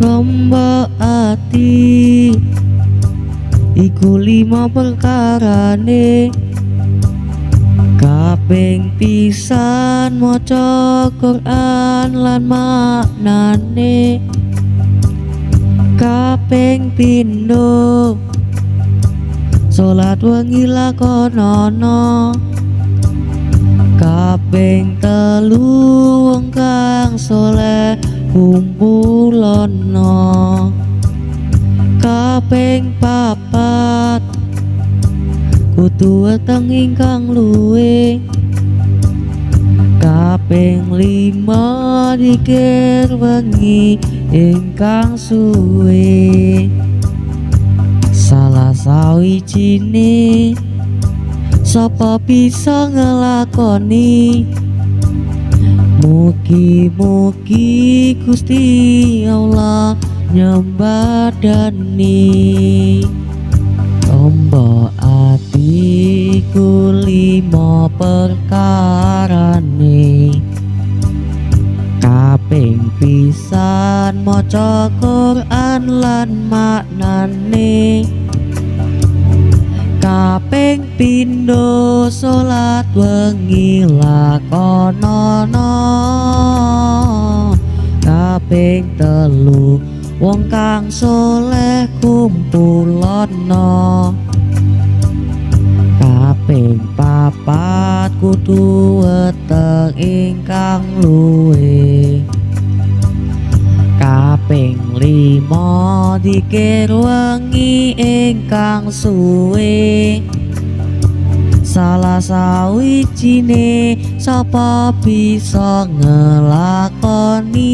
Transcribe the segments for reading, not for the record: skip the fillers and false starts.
Lombok ati iku 5 perkarane. Kaping pisan maca Quran lan maknane. Kaping pindho salat wengi lakonono. Kaping telu wong kang saleh kumpulono. Kaping papat kudu weteng ingkang luwih. Kaping 5 dikir wengi ingkang suwe. Salah sawijine sapa bisa ngelakoni. Mugi-mugi Gusti Allah nyembadani. Lombok atiku 5 perkarane. Kaping pisan maca Quran lan maknane. Kaping pindho salat wengi lakonono. Kaping telu wong kang saleh kumpulono. Kaping papat kudu weteng ingkang luwih. Kaping 5 dikir wengi ingkang suwe. Salah sawijine sapa bisa ngelakoni.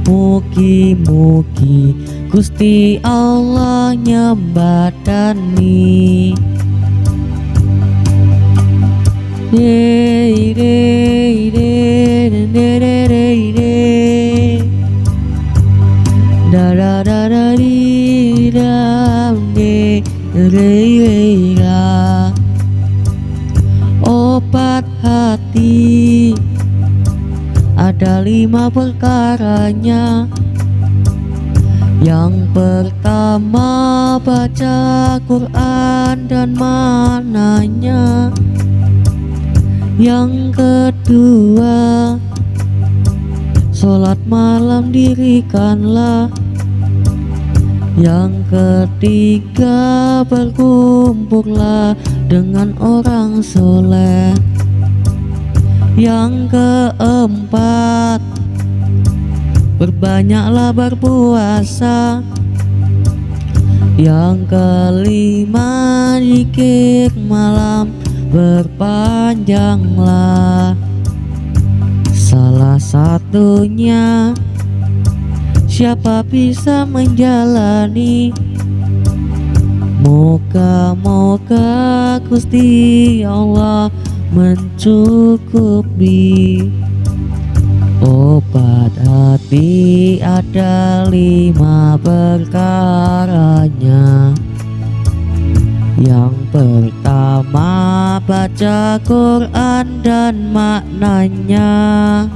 Mugi-mugi Gusti Allah nyembadani. Obat hati ada 5 perkaranya. Yang pertama baca Quran dan maknanya. Yang kedua sholat malam dirikanlah. Yang ketiga berkumpullah dengan orang soleh. Yang keempat berbanyaklah berpuasa. Yang kelima zikir malam berpanjanglah. Salah satunya siapa bisa menjalani. Moga-moga Gusti Allah mencukupi. Obat hati ada 5 perkaranya. Yang pertama baca Quran dan maknanya.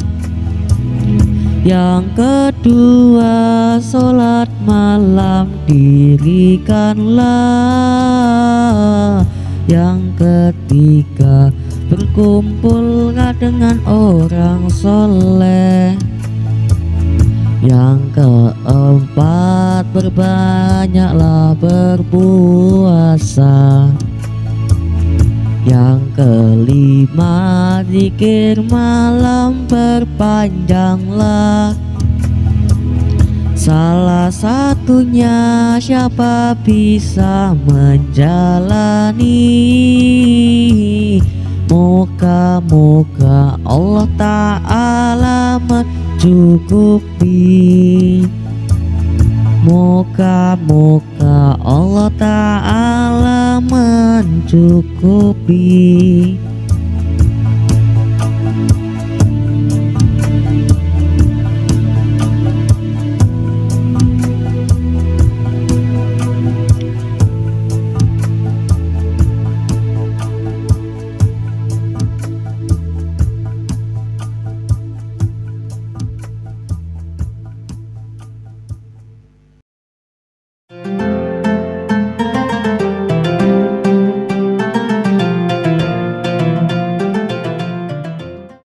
Yang kedua sholat malam dirikanlah. Yang ketiga berkumpullah dengan orang soleh. Yang keempat berbanyaklah berpuasa. Yang kelima zikir malam berpanjanglah. Salah satunya siapa bisa menjalani. Moga-moga Allah Ta'ala mencukupi. Moga-moga Allah Ta'ala mencukupi.